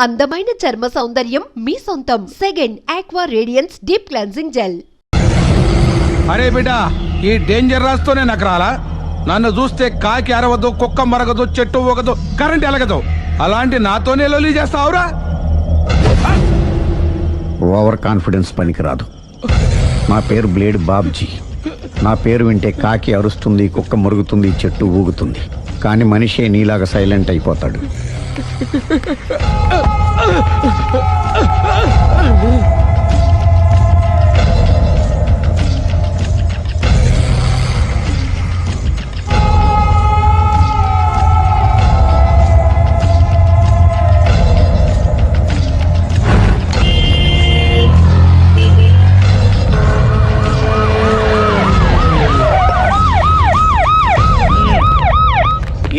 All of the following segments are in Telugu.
అందమైన చర్మ సౌందర్యం మీ సొంతం. Second aqua radiance deep cleansing gel. అరే బిడ్డ, ఈ డేంజర్ రాస్తూనే నాకు రాలా? నన్ను చూస్తే కాకి అరవదు, కుక్క మరగదు, చెట్టు ఊగదు, కరెంట్ ఎలగదు. అలాంటి నాతోనే లొల్లి చేస్తావురా? ఓవర్ కాన్ఫిడెన్స్ పనికిరాదు. నా పేరు బ్లేడ్ బాబ్జీ. నా పేరు వింటే కాకి అరుస్తుంది, కుక్క మురుగుతుంది, చెట్టు ఊగుతుంది. కానీ మనిషే నీలాగా సైలెంట్ అయిపోతాడు.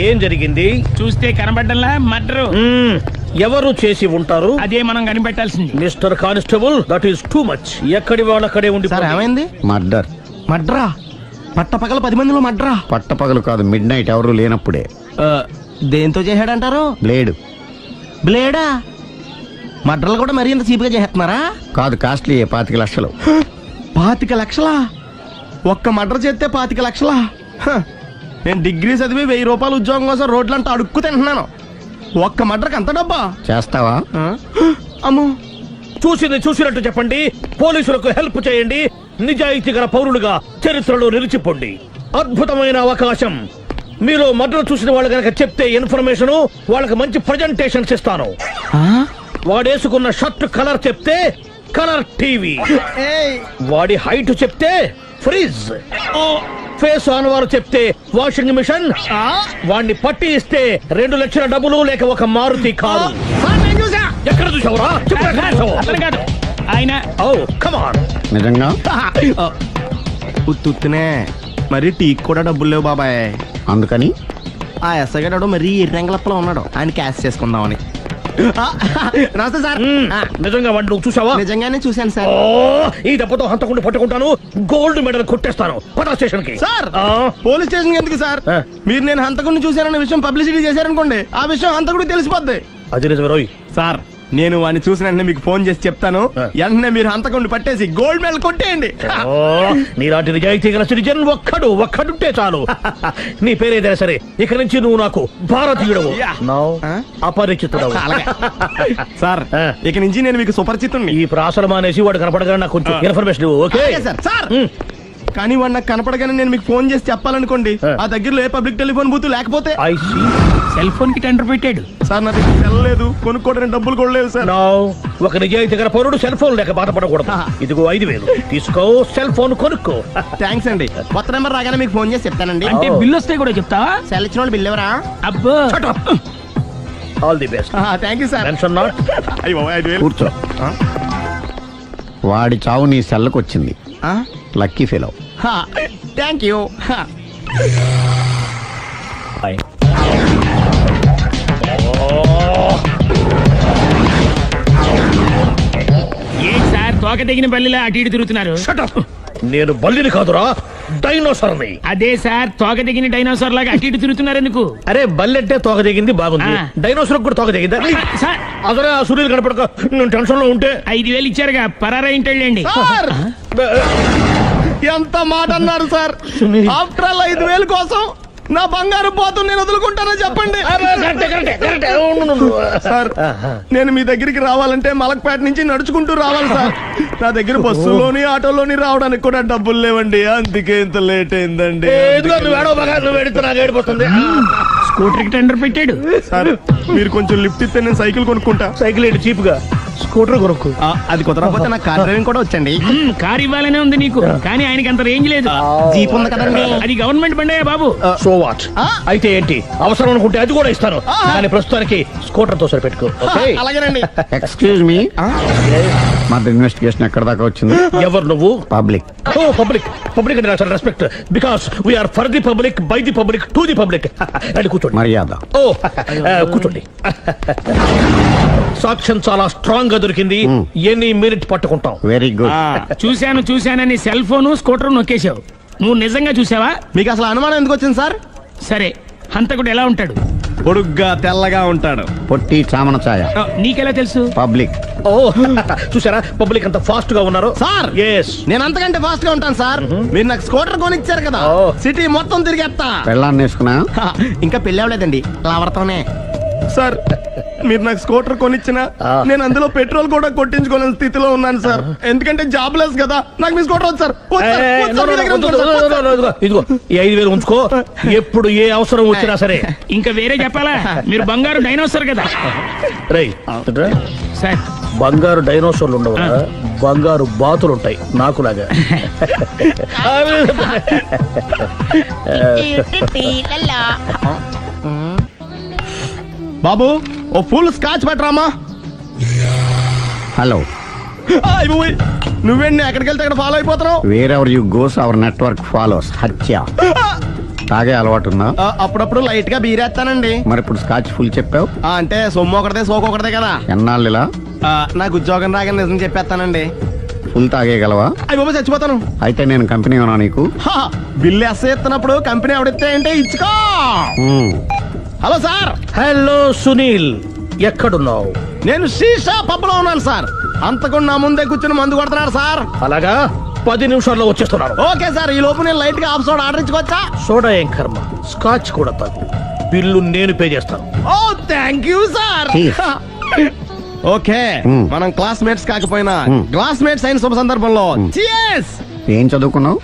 ఏం జరిగింది? చూస్తే కనబడ్డంలా మర్డరు. ఎవరు చేసి ఉంటారు? అదే మనం కనిపెట్టాల్సింది. Mister constable, that is too much. ఎక్కడి వాళ్ళక్కడే ఉండి. ఏమైంది? మర్డర్. మడ్రా? పట్టపగల 10 మందిలో మడ్రా? పట్టపగలు కాదు, మిడ్ నైట్ ఎవరు లేనప్పుడే. దేంతో చేశాడంటారు? బ్లేడ్. బ్లేడా? మడ్రలు కూడా మరీ ఇంత చీప్గా చేస్తున్నారా? కాదు, కాస్ట్లీ. 25 లక్షలు. 25 లక్షలా? ఒక్క మడ్ర చేస్తే 25 లక్షలా? నేను డిగ్రీ చదివి 1000 రూపాయలు ఉద్యోగం కోసం రోడ్లంతా అడుక్కు తింటున్నాను. ఒక్క మడ్రకు అంత డబ్బా? చేస్తావా? అమ్మో. చూసింది చూసినట్టు చెప్పండి. పోలీసులకు హెల్ప్ చేయండి. నిజాయితీ గల పౌరులుగా చరిత్రలో నిలిచిపోండి. అద్భుతమైన అవకాశం. మీరు మర్డర్ చూసిన వాళ్ళు కనుక చెప్తే ఇన్ఫర్మేషన్, వాళ్ళకి మంచి ప్రజెంటేషన్స్ ఇస్తాను. వాడేసుకున్న షర్ట్ కలర్ చెప్తే కలర్ టీవీ, వాడి హైట్ చెప్తే ఫ్రిజ్, ఫేస్ ఆన్ వారు చెప్తే వాషింగ్ మిషన్, వాడిని పట్టి ఇస్తే 2 లక్షల డబ్బులు లేక ఒక మారుతి కారు. ఎక్కడ చూసావురా? కాదు ఆయన. Oh come on. నిజంగా? ఉత్తునే మరి టీకి కూడా డబ్బులు లేవు బాబాయ్. అందుకని ఆ ఎస్ఐగాడు మరీ ఎర్రంగలప్పలో ఉన్నాడు. ఆయన క్యాష్ చేసుకుందామని. నమస్తే సార్. నిజంగా వాడిని నువ్వు చూసావా? నిజంగానే చూశాను సార్. ఈ దెబ్బతో హంతకుండా పట్టుకుంటాను, గోల్డ్ మెడల్ కొట్టేస్తాను. పద స్టేషన్ కి. సార్, పోలీస్ స్టేషన్ ఎందుకు సార్? మీరు నేను హంతకుడిని చూశానన్న విషయం పబ్లిసిటీ చేశారనుకోండి, ఆ విషయం హంతకుడికి తెలిసిపోద్ది. అది నిజమే రోయ్. సార్, నేను వాడిని చూసిన వెంటనే మీకు ఫోన్ చేసి చెప్తాను. వెంటనే మీరు హంతకుడిని పట్టేసి గోల్డ్ మెడల్ కొట్టేయండి. నీలాంటి నిజాయితీ గల సిటిజన్ ఒక్కడుంటే చాలు. నీ పేరేదైనా సరే, ఇక నుంచి నువ్వు నాకు భారతీయుడవు, అపరిచితుడవు. సార్, ఇక నుంచి నేను మీకు సుపరిచితుడిని. ఈ ప్రాసలు మానేసి వాడు కనపడగానే నాకు కొంచెం ఇన్ఫర్మేషన్ ఇవ్వు. Okay sir. కానీ వాడు నాకు కనపడగానే నేను మీకు ఫోన్ చేసి చెప్పాలనుకోండి, ఆ దగ్గరలో ఏ పబ్లిక్ టెలిఫోన్ బూత్ లేకపోతే. సెల్ ఫోన్ కి టెండర్ పెట్టాడు సార్. నా దగ్గర సెల్ లేదు, కొనుక్కోవడానికి డబ్బులు కూడా లేవు సార్. ఒక నిజాయితీ గల పౌరుడు సెల్ ఫోన్ లేక బాధపడకూడదు. ఇదిగో 5000 తీసుకో, సెల్ ఫోన్ కొనుక్కో. థ్యాంక్స్ అండి. కొత్త నెంబర్ రాగానే మీకు ఫోన్ చేసి చెప్తానండి. అంటే బిల్లు వస్తే కూడా చెప్తావా? సెల్ ఇచ్చిన వాళ్ళు బిల్ ఎవరా? అబ్బో. All the best. Thank you sir. Tension not. కూర్చో. వాడి చావు నీ సెల్లకు వచ్చింది. Lucky fellow. Thank you. ఏం సార్, తోక తెగిన బల్లిలా అటు ఇటు తిరుగుతున్నారు? నేను బల్లిని కాదురా, డైనోసార్ని. అదే సార్, తోక తెగిన డైనోసార్ లాగా అటు ఇటు తిరుగుతున్నారు ఎందుకు? అరే బల్లెట్టే తోక దిగింది బాగుంది, డైనోసార్ కూడా తోక దిగిందా? సార్, అదరే ఆ సూర్యులు కనపడక నేను టెన్షన్ లో ఉంటే. 5000 ఇచ్చారుగా, పరారా ఇంటండి. ఎంత మాట అన్నారు సార్? ఆఫ్టర్ ఆల్ 5000 కోసం నా బంగారు పోతు నేను వదులుకుంటానో చెప్పండి సార్. నేను మీ దగ్గరికి రావాలంటే మలక్పేట నుంచి నడుచుకుంటూ రావాలి సార్. నా దగ్గర బస్సులోని ఆటోలోని రావడానికి కూడా డబ్బులు లేవండి. అందుకే ఇంత లేట్ అయిందండి. స్కూటర్ కి టెండర్ పెట్టాడు సార్. మీరు కొంచెం లిఫ్ట్ ఇస్తే నేను సైకిల్ కొనుక్కుంటా. సైకిల్ ఏంటి చీప్ గా, స్కూటర్ కొనుక్కు. అది కుదరకపోతే నాకు కార్ డ్రైవింగ్ కూడా వచ్చండి. కార్ ఇవ్వాలనే ఉంది నీకు, కానీ ఆయనకి అంత రేంజ్ లేదు. జీప్ ఉంది కదండి. అది గవర్నమెంట్ బండే బాబు. So what? అయితే ఏంటి, అవసరం అనుకుంటే అది కూడా ఇస్తాను, కానీ ప్రస్తుతానికి స్కూటర్ తో సరిపెట్టుకో. అలాగేనండి. ఎక్స్క్యూజ్ మీ, మా ఇన్వెస్టిగేషన్ ఎక్కడ దాకా వచ్చింది? ఎవరు నువ్వు? పబ్లిక్. ఓ పబ్లిక్. పబ్లిక్ అంటే చాలా respect, because we're for the public, by the public, to the public. అని కూర్చోండి. మర్యాద. ఓ కూర్చోండి. సాక్ష్యం చాలా స్ట్రాంగ్ గా దొరికింది. ఎన్ని మినిట్ పట్టుకుంటాం. Very good. చూశానని సెల్ ఫోన్ స్కూటర్ నొక్కేశావు. నువ్వు నిజంగా చూసావా? మీకు అసలు అనుమానం ఎందుకు వచ్చింది సార్? సరే, హంతకుడు ఎలా ఉంటాడు? పొడుగ్గా తెల్లగా ఉంటాడు. పొట్టి చామన ఛాయ. నీకెలా తెలుసు? పబ్లిక్. ఓ చూసారా పబ్లిక్ అంత ఫాస్ట్ గా ఉన్నారు. సార్ ఎస్ నేను అంతకంటే ఫాస్ట్ గా ఉంటాను సార్. మీరు నాకు స్కూటర్ కొనిచ్చారు కదా, ఓ. సిటీ మొత్తం తిరిగేస్తా. పెళ్ళాన్ని వేసుకున్నా. ఇంకా పెళ్ళి అవ్వలేదండి, లావర్తోనే. సార్ మీరు నాకు స్కూటర్ కొనిచ్చిన నేను అందులో పెట్రోల్ కూడా కొట్టించుకోలేని స్థితిలో ఉన్నాను సార్. ఎందుకంటే జాబ్ లెస్ కదా, నాకు మీ స్కూటర్ వద్దు సార్. వద్దు సార్, వద్దు సార్, మీ దగ్గర ఉంచుకోండి సార్, వద్దు సార్. ఇదిగో ఈ 5,000 ఉంచుకో. ఎప్పుడు ఏ అవసరం వచ్చినా సరే. ఇంకా వేరే చెప్పాలా? మీరు బంగారు డైనోసర్ కదా రేయ్ సార్. బంగారు డైనోసార్లు ఉండవు, బంగారు బాతులు ఉంటాయి నాకులాగా. బాబు ఓ ఫుల్ స్కాచ్ పెట్టరామా. హలో. నువ్వేండి ఎక్కడికి వెళ్తే అక్కడ ఫాలో అయిపోతున్నావు? Wherever you goes our network follows. హత్య. తాగే అలవాటు ఉందా? అప్పుడప్పుడు లైట్ గా బీరేస్తానండి. మరి ఇప్పుడు స్కాచ్ ఫుల్ చెప్పావు. అంటే సొమ్ము ఒకటిదే సోకు ఒకటిదే కదా. ఎన్నాళ్ళు ఇలా? నాకు ఉద్యోగం రాగానే నిజం చెప్పేస్తానండి. ఫుల్ తాగేయగలవా? అయ్యి బాబు చచ్చిపోతాను. అయితే నేను కంపెనీ ఉన్నా నీకు. బిల్లు ఎస్ ఎత్తినప్పుడు కంపెనీ ఎవడితే అంటే ఇచ్చుకో. మ్మ్. Hello sir. హలో సునీల్, ఎక్కడున్నావు? నేను శీషా పబ్ లో ఉన్నాను సార్. అంతకుండా నా ముందే కూర్చుని మందు కొడుతున్నాడు సార్. అలాగా 10 నిమిషాల్లో వచ్చేస్తున్నాను. ఓకే సార్, ఈ లోపు నేను లైట్ గా ఆఫ్ సోడా ఆర్డర్ ఇచ్చుకోవచ్చా? సోడా ఏం కర్మ, స్కాచ్ కూడా తాగు. బిల్లు నేను పే చేస్తాను. Oh thank you sir. Cheers. Okay మనం క్లాస్మేట్స్ కాకపోయినా క్లాస్మేట్స్ అయిన శుభ సందర్భంలో cheers. ఏం చదువుకున్నావు?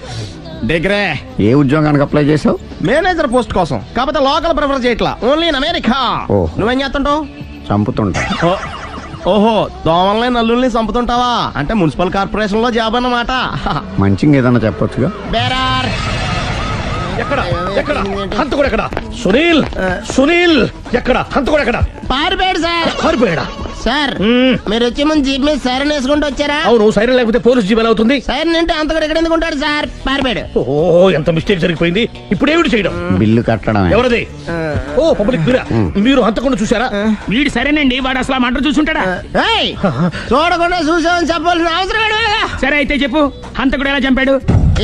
డిగ్రీ. ఏ ఉద్యోగానికి అప్లై చేసావు? మేనేజర్ పోస్ట్ కోసం, కాకపోతే లోకల్ ప్రిఫర్ చేయట్లా, ఓన్లీ ఇన్ అమెరికా. ఓ. నువ్వేం చేస్తుంటావు? చంపుతుంటా. ఓహో, దోమల్ని నల్లుల్ని చంపుతుంటావా? అంటే మున్సిపల్ కార్పొరేషన్ లో జాబ్ అన్నమాట. మంచిగా ఏదన్నా చెప్పొచ్చుగా. బేరార్. ఎక్కడ ఎక్కడ హంతకుడు ఎక్కడ? సునీల్, సునీల్ ఎక్కడ హంతకుడు ఎక్కడ? పారిపోయాడు సార్. పారిపోయాడా? సార్ మ్మ్. మీరు వచ్చే ముందు జీప్ మీద సైరన్ వేసుకుంటూ వచ్చారా? అవును, సైరన్ లేకపోతే పోలీస్ జీవన్ అవుతుంది. సైరన్ అంటే అంతకుడు ఎక్కడ ఎందుకు ఉంటాడు సార్? పారిపోయాడు. ఓ ఎంత మిస్టేక్ జరిగిపోయింది. ఇప్పుడు ఏమిటి చేయడం? బిల్లు కట్టడమే. ఎవరది? ఓ పబ్లిక్ మీరా? మీరు హంతకుండా చూసారా? వీడు సరేనండి, వాడు అసలు ఆ మంట చూసుంటాడా? ఏయ్, చూడకుండా చూసామని చెప్పాల్సిన అవసరం లేదు. సరే అయితే చెప్పు, హంతకుడు ఎలా చంపాడు?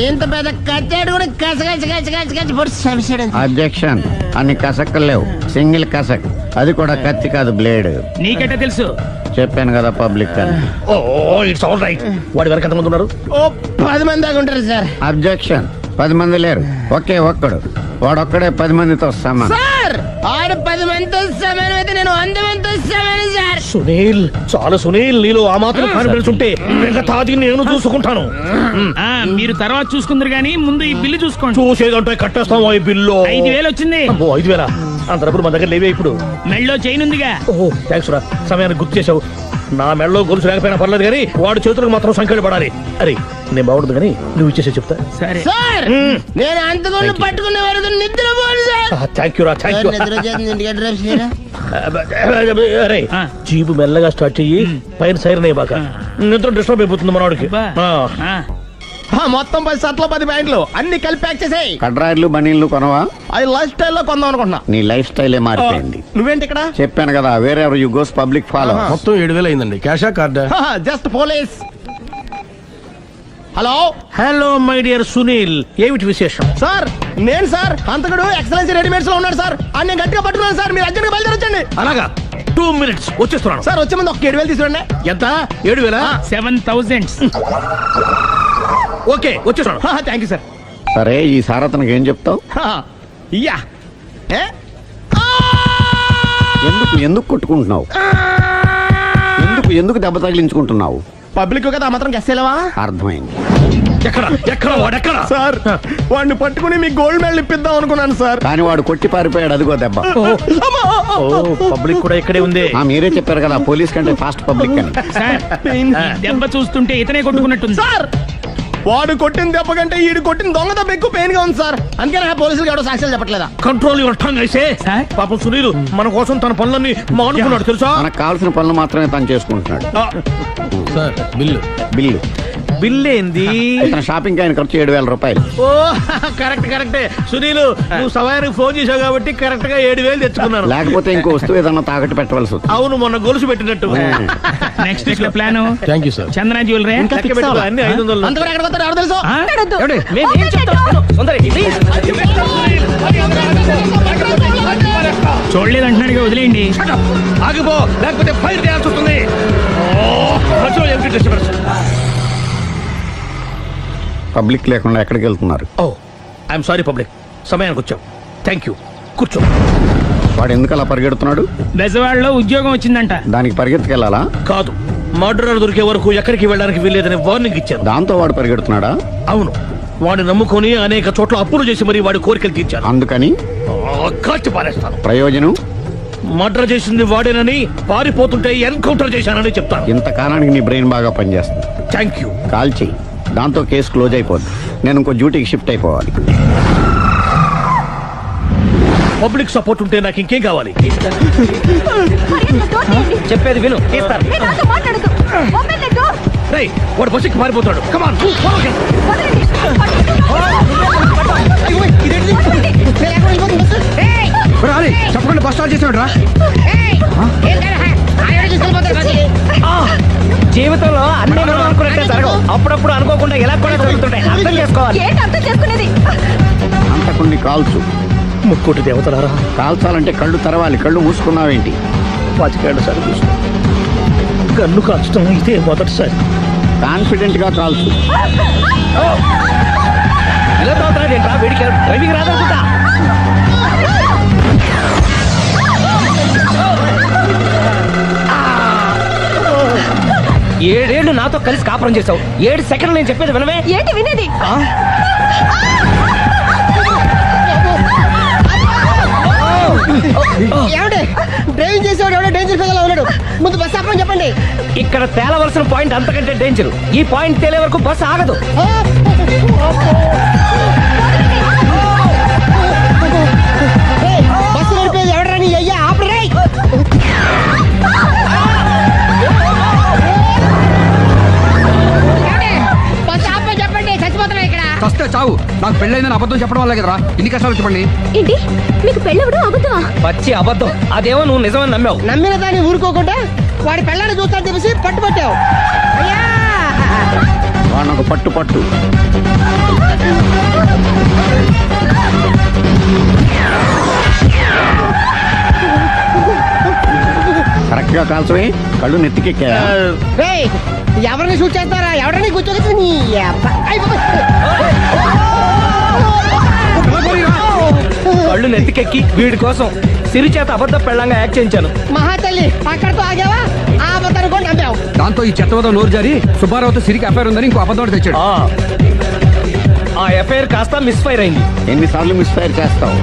ఇంత పెద్ద కచ్చాడు కూడా కచ్చ పొడి సమస్యడు. అబ్జెక్షన్. అన్ని కసక్కలు లేవు, సింగిల్ కసక్. అది కూడా కత్తి కాదు, బ్లేడ్. నీకెట్టా తెలుసు? చెప్పాను కదా పబ్లిక్ అని. Oh it's all right. వాడి వరకు ఎంతమంది ఉన్నారు? ఓ 10 మంది దాకా ఉంటారు సార్. అబ్జెక్షన్. 10 మంది లేరు, ఒకే ఒక్కడు. వాడొక్కడే 10 మందితో సమానం. సార్ ఆడు 10 మందితో సమానం అయితే నేను 100 మందితో సమానం సార్. సునీల్, చాలా సునీల్, నీలో ఆ మాత్రం కాన్ఫిడెన్స్ ఉంటే మిగతాది నేను చూసుకుంటాను. ఆ మీరు తర్వాత చూసుకుందరు గానీ ముందు ఈ బిల్లు చూసుకోండి. చూసేదంటే కట్టేస్తాం ఈ బిల్లు. 5,000 వచ్చింది. అమ్మో 5,000? అంత డబ్బులు మన దగ్గర లేవే ఇప్పుడు. మెళ్ళో చైన్ ఉందిగా. ఓహో థ్యాంక్స్ రా, సమయానికి గుర్తు చేసావు. నా మెడలో గొలుసు లేకపోయినా పర్లేదు కానీ వాడు చేతులకు మాత్రం సంఖ్యలు పడాలి. అరే నేను బాగుండదు కానీ నువ్వు ఇచ్చేసే చెప్తా. సరే సార్ నేను అంతకుండా పట్టుకునే వరకు నిద్రపోను సార్. థ్యాంక్ యూ రా, థ్యాంక్ యూ. నిద్ర చేస్తుంది ఇంటికి డ్రైవ్ చేయరా? అరే ఆ. జీబు మెల్లగా స్టార్ట్ చెయ్యి, పైన సైరన్ అయ్యాక నిద్ర డిస్టర్బ్ అయిపోతుంది మనవాడికి. ఆ, మొత్తం 10 షర్ట్లు 10 ప్యాంట్లు అన్ని కలిపి ప్యాక్ చేసేయ్. కడ్రాయిలు బనీళ్లు కొనవా? అది లైఫ్ స్టైల్లో కొందాం అనుకుంటున్నా. నీ లైఫ్ స్టైలే మారిపోయింది. నువ్వేంటి ఇక్కడ? చెప్పాను కదా, వేరే ఎవరు యు గోస్ పబ్లిక్ ఫాలో. మొత్తం 7,000 అయిందండి. క్యాషా కార్డా? Just police. Hello hello my dear Sunil, ఏమిటి విశేషం? సార్ నేను సార్ అంతకుడు ఎక్సలెన్సీ రెడీమేడ్స్ లో ఉన్నాడు సార్. అని నేను గట్టిగా పట్టుకున్నాను సార్. మీరు అర్జెంట్గా బయలుదేరొచ్చండి. అలాగా 2 minutes వచ్చేస్తున్నాను. సార్ వచ్చే ముందు ఒక 7,000 తీసుకురండి. ఎంత? 7,000? 7,000. ఓకే వచ్చేస్తున్నాను. Thank you sir. సరే, ఈ సార్ అతనికి ఏం చెప్తావు? ఇయ్యా ఎందుకు ఎందుకు కొట్టుకుంటున్నావు? ఎందుకు దెబ్బ తగిలించుకుంటున్నావు? పబ్లిక్ కదా మాత్రం గెస్సేలేవా? అర్థమైంది. ఎక్కడ ఎక్కడ వాడెక్కడ? సార్ వాడిని పట్టుకుని మీకు గోల్డ్ మెడల్ ఇప్పిద్దాం అనుకున్నాను సార్. కానీ వాడు కొట్టి పారిపోయాడు, అదిగో దెబ్బ. ఓ పబ్లిక్ కూడా ఇక్కడే ఉంది. మీరే చెప్పారు కదా పోలీస్ కంటే ఫాస్ట్ పబ్లిక్ అని. సార్ దెబ్బ చూస్తుంటే ఇతనే కొట్టుకున్నట్టుంది. సార్ వాడు కొట్టిన దెబ్బ కంటే ఈడు కొట్టిన దొంగ దెబ్బ ఎక్కువ పెయిన్ గా ఉంది సార్. అందుకే నా పోలీసులు ఎవడో సాక్ష్యాలు చెప్పట్లేదా? కంట్రోల్ యువర్ టంగ్ అయితే. సార్? పాపం సునీల్ మన కోసం తన పనులన్నీ మానుకున్నాడు తెలుసా? మనకు కావాల్సిన పనులు మాత్రమే తను చేసుకుంటున్నాడు. Sir bill. బిల్లు బిల్ ఏంది? ఇతను షాపింగ్ ఆయన ఖర్చు 7,000 రూపాయలు. ఓ కరెక్ట్ కరెక్టే సునీల్, నువ్వు సమయానికి ఫోన్ చేసావు కాబట్టి కరెక్ట్ గా 7,000 తెచ్చుకున్నాను. లేకపోతే ఇంకో వస్తువు ఏదన్నా తాకట్టు పెట్టవలసి వస్తుంది. అవును, మొన్న గొలుసు పెట్టినట్టు. నెక్స్ట్ వీక్ లో plan thank you sir. Chandana jewellery. లెక్క పెట్టుకో, అన్ని 500. అంతకు ఎక్కడ పోతారు ఎవరు తెలుసు? మేము ఏం చెప్తాం? తొందరగా, please. చూడలేదు అంటున్నాడు, వదిలేయండి. Shut up! ఆగిపో, లేకపోతే ఫైర్ చేయాల్సి వస్తుంది. మధ్యలో ఏమిటి disturbance? పబ్లిక్ లేకుండా ఎక్కడికి వెళ్తున్నారు? Oh, I'm sorry పబ్లిక్, సమయానికి వచ్చాం. థ్యాంక్ యూ, కూర్చో. వాడు ఎందుకు అలా పరిగెడుతున్నాడు? బెజవాడలో ఉద్యోగం వచ్చిందంట. దానికి పరిగెత్తుకెళ్ళాలా? కాదు, మర్డరర్ దొరికే వరకు ఎక్కడికి వెళ్ళడానికి వీల్లేదని వార్నింగ్ ఇచ్చాను. దాంతో వాడు పరిగెడుతున్నాడా? అవును, వాడిని నమ్ముకొని అనేక చోట్ల అప్పులు చేసి మరి వాడి కోరికలు తీర్చాను. అందుకని కాల్చి పారేస్తాను. ప్రయోజనం? మర్డర్ చేసింది వాడేనని, పారిపోతుంటే ఎన్కౌంటర్ చేశానని చెప్తాను. ఇంతకాలానికి నీ బ్రెయిన్ బాగా పనిచేస్తుంది. Thank you. కాల్ చెయ్యి, దాంతో కేసు క్లోజ్ అయిపోద్ది. నేను ఇంకో డ్యూటీకి షిఫ్ట్ అయిపోవాలి. పబ్లిక్ సపోర్ట్ ఉంటే నాకు ఇంకేం కావాలి? చెప్పేది విను. తీస్తాను. రేయ్, వాడు బస్సుకి మారిపోతాడు. కమాన్, చెప్పకుండా బస్ స్టార్ట్ చేసాడు రా. జీవితంలో అన్ని మనం అనుకున్నట్టే జరగవు. అప్పుడప్పుడు అనుకోకుండా ఎలా కూడా జరుగుతుంటాయి. అర్థం చేసుకోవాలి. అంతకుని కాల్చు. ముక్కోటి దేవతలారా, కాల్చాలంటే కళ్ళు తెరవాలి. కళ్ళు మూసుకున్నావేంటి? 25 సార్లు చూసిన గన్ను కాల్చడం ఇదే మొదటిసారి. కాన్ఫిడెంట్ గా కాల్చు. ఇలా తోతున్నాడు ఏంట్రా? వీడికి డ్రైవింగ్ రాదనుకుంటా. ఏడేళ్లు నాతో కలిసి కాపురం చేసావు. 7 సెకండ్లు నేను చెప్పేది వినవే. ఏంటి వినేది? డ్రైవింగ్ చేసేవాడు ఎవడో డేంజర్ ఫీల్ ఉన్నాడు. ముందు బస్ ఆపమని చెప్పండి. ఇక్కడ తేలవలసిన పాయింట్ అంతకంటే డేంజర్. ఈ పాయింట్ తేలే వరకు బస్సు ఆగదు. బస్సు నడిపేది ఎవడని అయ్యా ఆపరే. బస్ ఆపమని చెప్పండి. చచ్చిపోతున్నా ఇక్కడ. వస్తే చావు. నాకు పెళ్ళైందని అబద్ధం చెప్పడం వల్ల కదరా ఇన్ని కష్టాలు చెప్పండి. ఏంటి మీకు పెళ్ళవడం అబద్ధమా? పచ్చి అబద్ధం. అదేమో నువ్వు నిజమని నమ్మావు. నమ్మిన దాన్ని ఊరుకోకుండా వాడి పెళ్ళాన్ని చూస్తాను తెలిసి పట్టుబట్టావు. అయ్యా వాడిని ఒక పట్టు పట్టు. కరెక్ట్ గా కాల్చవే. కళ్ళు నెత్తికెక్కా. రేయ్, ఎవరిని షూట్ చేస్తారా? ఎవరిని కూర్చోవచ్చు. కళ్ళు నెత్తికెక్కి వీడి కోసం సిరి చేత అబద్ధ పెళ్ళంగా యాక్ట్ చేయించాను. మహాతల్లి అక్కడితో ఆగావా? ఆ అబద్ధాన్ని కూడా నమ్మావు. దాంతో ఈ చెత్తవదో నోరు జారి సుబ్బారావుతో సిరికి అఫైర్ ఉందని ఇంకో అబద్ధం తెచ్చాడు. ఆ ఎఫ్ఐఆర్ కాస్త మిస్ఫైర్ అయింది. ఎన్నిసార్లు మిస్ఫైర్ చేస్తావు?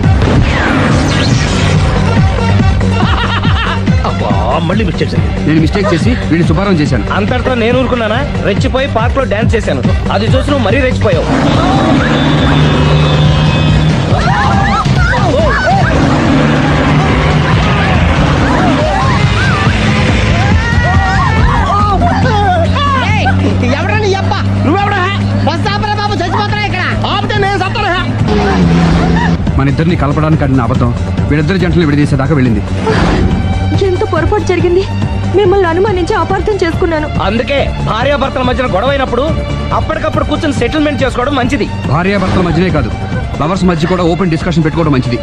అబ్బా, మళ్ళీ మిస్టేక్ చేశాను. నేను మిస్టేక్ చేసి వీడిని శుభారం చేశాను. అంతటితో నేను ఊరుకున్నానా? రెచ్చిపోయి పార్క్ లో డాన్స్ చేశాను. అది చూసి నువ్వు మరీ రెచ్చిపోయావు. ఎవరని అబ్బా? నువ్వెవడా? బస్ ఆపరా బాబు, చచ్చిపోతున్నా ఇక్కడ. ఆపితే నేను సత్తానా? మన ఇద్దరిని కలపడానికి ఆడిన అబద్ధం వీళ్ళిద్దరి జంటలు విడదీసేదాకా వెళ్ళింది. ఎంత పొరపాటు జరిగింది. మిమ్మల్ని అనుమానించి అపార్థం చేసుకున్నాను. అందుకే భార్యాభర్తల మధ్యన గొడవ అయినప్పుడు అప్పటికప్పుడు కూర్చొని సెటిల్మెంట్ చేసుకోవడం మంచిది. భార్యాభర్తల మధ్యనే కాదు, లవర్స్ మధ్య కూడా ఓపెన్ డిస్కషన్ పెట్టుకోవడం మంచిది.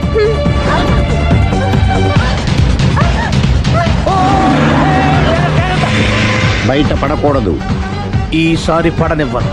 బయట పడకూడదు. ఈసారి పడనివ్వను.